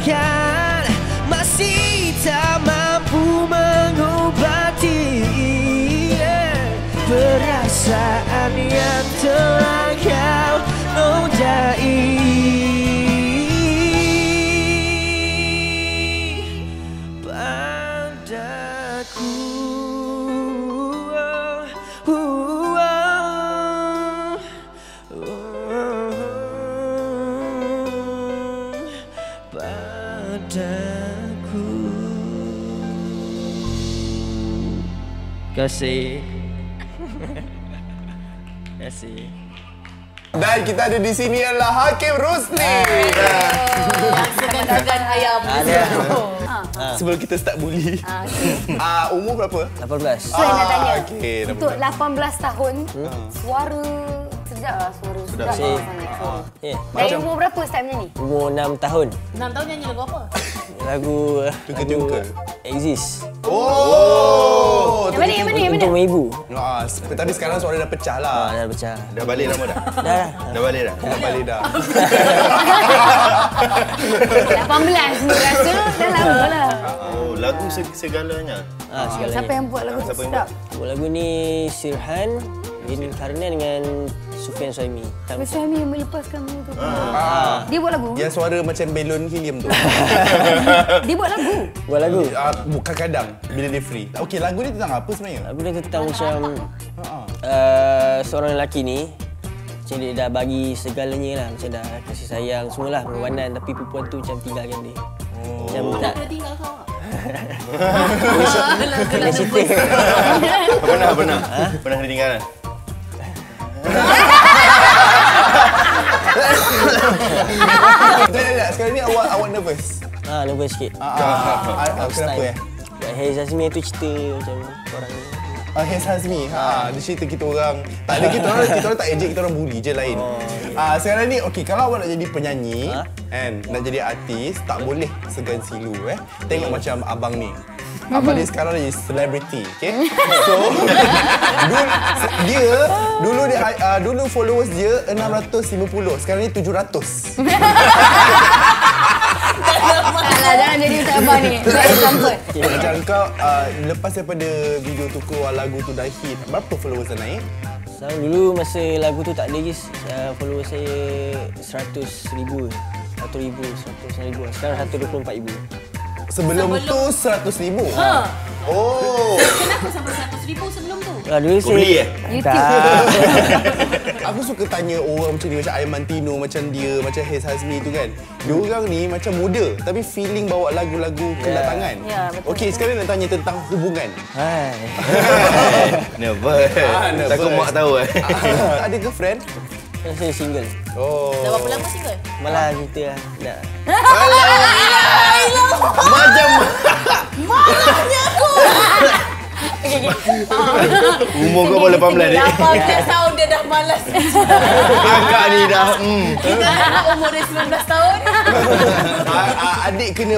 bahkan masih tak mampu mengobati perasaan yang telah kau nodai padaku. Terima kasih. Terima kasih. Dan kita ada di sini adalah Hakim Rosli. Yang sedang dagang ayam. Sebelum kita start bully. Umur berapa? 18. Saya nak tanya. Okey, Untuk 18 tahun, suara sedap lah. Suara sedap Sedap. sangat. Dari Macam- umur berapa start menyanyi? Umur 6 tahun. 6 tahun nyanyi lagu apa? Lagu Tungkal-tungkal. Exist. Oh, Yang mana? Untuk ibu. tapi sekarang suara dah pecah lah. Dah pecah. Dah balik nama dah? Dah. Dah balik dah? Dah balik dah. 18 ni rasa dah lama lah. Oh, lagu segalanya. Segalanya. Siapa yang buat lagu tu Siapa yang sedap? Buat lagu ni Sirhan, Bin Karnian dengan Sufian Suhaimi. Suami yang melepaskan mu tu. Dia buat lagu? Yang suara macam balon helium tu. Dia buat lagu? Buat lagu. Bukan kadang bila dia free. Okey, lagu ni tentang apa sebenarnya? Lagu ni tentang macam seorang lelaki ni macam dia dah bagi segalanya lah. Macam dah kasih sayang semualah pengorbanan, tapi perempuan tu macam tinggalkan dia. Macam tak Tinggal kau. kena cerita. Pernah. Pernah ditinggalkan? Tak. Sekarang ni awak nervous. Nervous sikit. Kenapa ya? Hair Zazmi tu cerita macam orang ni. Hez Hazmi. Dia cerita kita orang. Tak ada kita orang tak ejek, kita orang bully je lain. Sekarang ni okey, kalau awak nak jadi penyanyi kan, nak jadi artis, tak boleh segan silu Tengok macam abang ni. Abang ni sekarang jadi celebrity, okey? So dulu followers dia 650, sekarang ni 700. Jangan jadi macam abang ni. Saya comfort. Macam kau lepas daripada video tu keluar, lagu tu dah hit, berapa followers dah naik? So, dulu masa lagu tu tak ada guys, follower saya 100,000. 100,000. Sekarang 124,000. Sebelum tu 100,000. Oh. Kenapa sampai 100,000 sebelum tu? Dulu Kau beli YouTube. Aku suka tanya orang macam ni, macam Aiman Tino, macam dia, macam Hez Hazmi tu kan. Diorang ni macam muda tapi feeling bawa lagu-lagu kedatangan. Ya, betul. Okey, sekarang nak tanya tentang hubungan. Hai. Nervous. nervous. Takut mak tahu Ada girlfriend? Kan saya single. Oh. Dah berapa lama single? Malah cerita lah. Nak. Macam umur kau baru 18 ni. 18 tahun dia dah malas. Agak ni dah. Kita nak umur dia 19 tahun. Adik kena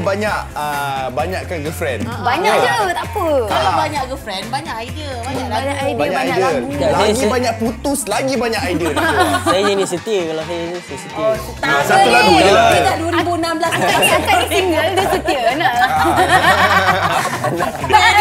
banyakkan girlfriend. Banyak je, tak apa. Kalau banyak girlfriend, banyak idea, banyak lagu. Banyak idea, Banyak banyak idea. lagu. Lagi banyak putus, lagi banyak idea nak keluar. Saya jenis setia. Kalau saya jenis saya setia. Satu lagu je lah. Dia dah 2016. Akak ni single, dia setia nak. Tak ada